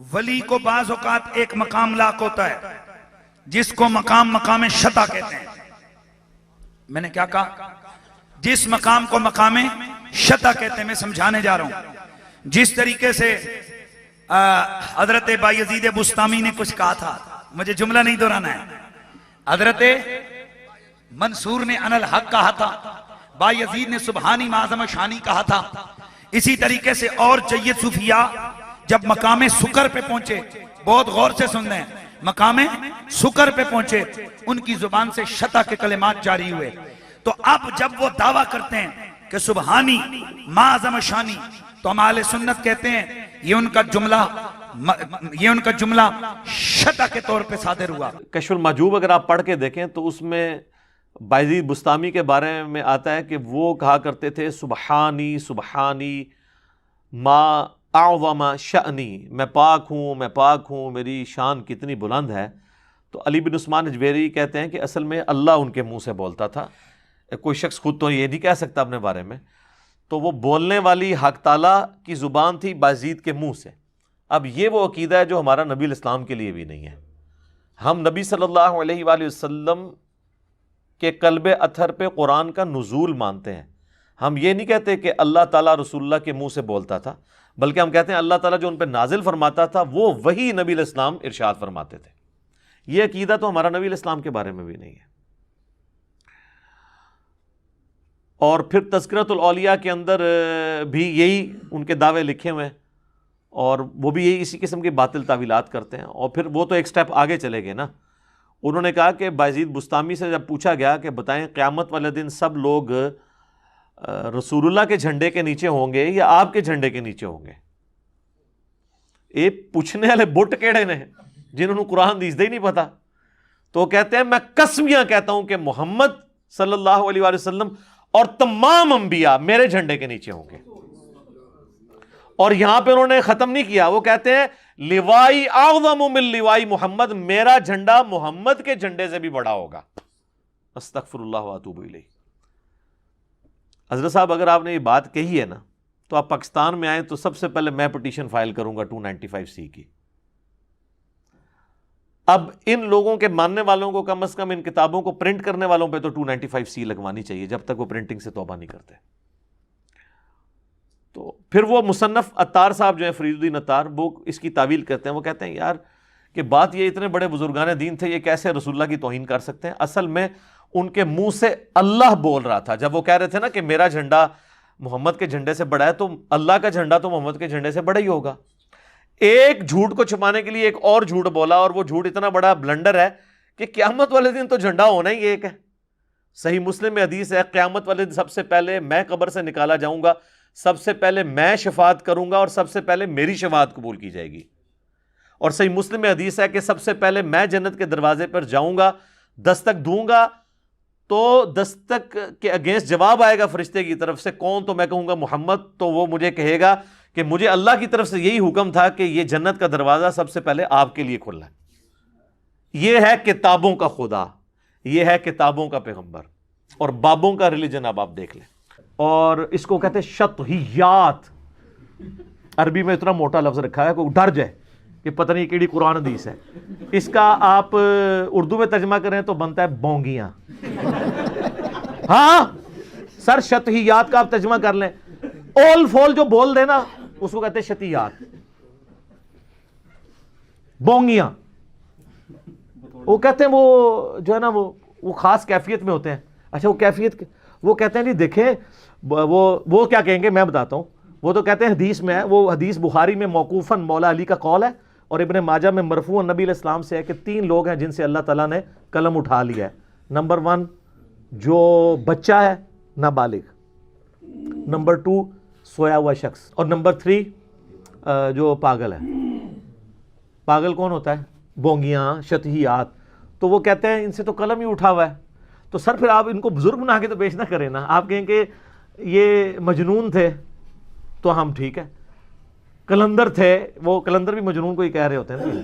ولی کو بعض اوقات ایک مقام لاق ہوتا ہے جس کو مقام شتا کہتے ہیں. میں نے کیا کہا؟ جس مقام کو مقام شتا کہتے ہیں. میں سمجھانے جا رہا ہوں. جس طریقے سے حضرت بایزید بسطامی نے کچھ کہا تھا, مجھے جملہ نہیں دہرانا ہے. حضرت منصور نے ان الحق کہا تھا, بایزید نے سبحانی معظم شانی کہا تھا. اسی طریقے سے اور جید صوفیاء جب مقام سکر پہ پہنچے, بہت غور سے سن رہے ہیں, مقام سکر پہ پہنچے, ان کی زبان سے شتا کے کلمات جاری ہوئے. تو اب جب وہ دعویٰ کرتے ہیں کہ سبحانی معظم شانی, تو ہم اہل سنت کہتے ہیں یہ ان کا جملہ شتا کے طور پہ صادر ہوا. کشف المحجوب اگر آپ پڑھ کے دیکھیں تو اس میں بایزید بسطامی کے بارے میں آتا ہے کہ وہ کہا کرتے تھے سبحانی سبحانی ما اعظم شأنی, میں پاک ہوں, میری شان کتنی بلند ہے. تو علی بن عثمان اجویری کہتے ہیں کہ اصل میں اللہ ان کے منہ سے بولتا تھا, کوئی شخص خود تو یہ نہیں کہہ سکتا اپنے بارے میں. تو وہ بولنے والی حق تعالیٰ کی زبان تھی بایزید کے منہ سے. اب یہ وہ عقیدہ ہے جو ہمارا نبی الاسلام کے لیے بھی نہیں ہے. ہم نبی صلی اللہ علیہ وآلہ وسلم کے قلب اطہر پہ قرآن کا نزول مانتے ہیں. ہم یہ نہیں کہتے کہ اللہ تعالیٰ رسول اللہ کے منہ سے بولتا تھا, بلکہ ہم کہتے ہیں اللہ تعالیٰ جو ان پہ نازل فرماتا تھا وہ وہی نبی علیہ السلام ارشاد فرماتے تھے. یہ عقیدہ تو ہمارا نبی علیہ السلام کے بارے میں بھی نہیں ہے. اور پھر تذکرۃ الاولیاء کے اندر بھی یہی ان کے دعوے لکھے ہوئے ہیں, اور وہ بھی یہی اسی قسم کی باطل تعویلات کرتے ہیں. اور پھر وہ تو ایک سٹیپ آگے چلے گئے نا. انہوں نے کہا کہ بایزید بسطامی سے جب پوچھا گیا کہ بتائیں قیامت والے دن سب لوگ رسول اللہ کے جھنڈے کے نیچے ہوں گے یا آپ کے جھنڈے کے نیچے ہوں گے؟ یہ پوچھنے والے بٹ کیڑے نے جنہوں نے قرآن حدیث دے ہی نہیں پتا. تو کہتے ہیں میں قسمیاں کہتا ہوں کہ محمد صلی اللہ علیہ وآلہ وسلم اور تمام انبیاء میرے جھنڈے کے نیچے ہوں گے. اور یہاں پہ انہوں نے ختم نہیں کیا, وہ کہتے ہیں لوائی اعظم من لوائی محمد, میرا جھنڈا محمد کے جھنڈے سے بھی بڑا ہوگا. استغفر اللہ واتوب الیہ. حضرت صاحب اگر آپ نے یہ بات کہی ہے نا تو آپ پاکستان میں آئیں تو سب سے پہلے میں پٹیشن فائل کروں گا 295C کی. اب ان لوگوں کے ماننے والوں کو کم از کم ان کتابوں کو پرنٹ کرنے والوں پہ تو 295C لگوانی چاہیے جب تک وہ پرنٹنگ سے توبہ نہیں کرتے. تو پھر وہ مصنف عطار صاحب جو ہیں فرید الدین عطار, وہ اس کی تعویل کرتے ہیں. وہ کہتے ہیں یار کہ بات یہ اتنے بڑے بزرگان دین تھے, یہ کیسے رسول اللہ کی توہین کر سکتے ہیں؟ اصل میں ان کے منہ سے اللہ بول رہا تھا. جب وہ کہہ رہے تھے نا کہ میرا جھنڈا محمد کے جھنڈے سے بڑا ہے, تو اللہ کا جھنڈا تو محمد کے جھنڈے سے بڑا ہی ہوگا. ایک جھوٹ کو چھپانے کے لیے ایک اور جھوٹ بولا, اور وہ جھوٹ اتنا بڑا بلنڈر ہے کہ قیامت والے دن تو جھنڈا ہونا ہی ایک ہے. صحیح مسلم میں حدیث ہے قیامت والے دن سب سے پہلے میں قبر سے نکالا جاؤں گا, سب سے پہلے میں شفاعت کروں گا, اور سب سے پہلے میری شفاعت قبول کی جائے گی. اور صحیح مسلم میں حدیث ہے کہ سب سے پہلے میں جنت کے دروازے پر جاؤں گا, دستک دوں گا, تو دستک کے اگینسٹ جواب آئے گا فرشتے کی طرف سے, کون؟ تو میں کہوں گا محمد. تو وہ مجھے کہے گا کہ مجھے اللہ کی طرف سے یہی حکم تھا کہ یہ جنت کا دروازہ سب سے پہلے آپ کے لیے کھلا ہے. یہ ہے کتابوں کا خدا, یہ ہے کتابوں کا پیغمبر, اور بابوں کا ریلیجن. اب آپ دیکھ لیں. اور اس کو کہتے ہیں شطحیات. عربی میں اتنا موٹا لفظ رکھا ہے کوئی ڈر جائے کہ پتہ نہیں کیڑی قرآن حدیث ہے. اس کا آپ اردو میں ترجمہ کریں تو بنتا ہے بونگیاں. ہاں سر, شطحیات کا آپ ترجمہ کر لیں. اول فول جو بول دے نا اس کو کہتے ہیں شطحیات, بونگیاں. وہ کہتے ہیں وہ جو ہے نا وہ خاص کیفیت میں ہوتے ہیں. اچھا وہ کیفیت, وہ کہتے ہیں نہیں دیکھیں وہ کیا کہیں گے میں بتاتا ہوں. وہ تو کہتے ہیں حدیث میں ہے, وہ حدیث بخاری میں موقوفاً مولا علی کا قول ہے, اور ابن ماجہ میں مرفوعاً نبی علیہ السلام سے ہے کہ 3 لوگ ہیں جن سے اللہ تعالیٰ نے قلم اٹھا لیا ہے. نمبر 1 جو بچہ ہے نابالغ, نمبر 2 سویا ہوا شخص, اور نمبر 3 جو پاگل ہے. پاگل کون ہوتا ہے؟ بونگیاں, شطحیات. تو وہ کہتے ہیں ان سے تو قلم ہی اٹھا ہوا ہے. تو سر پھر آپ ان کو بزرگ بنا کے تو پیش نہ کریں نا. آپ کہیں کہ یہ مجنون تھے تو ہم ٹھیک ہے, کلندر تھے, وہ کلندر بھی مجنون کو ہی کہہ رہے ہوتے ہیں.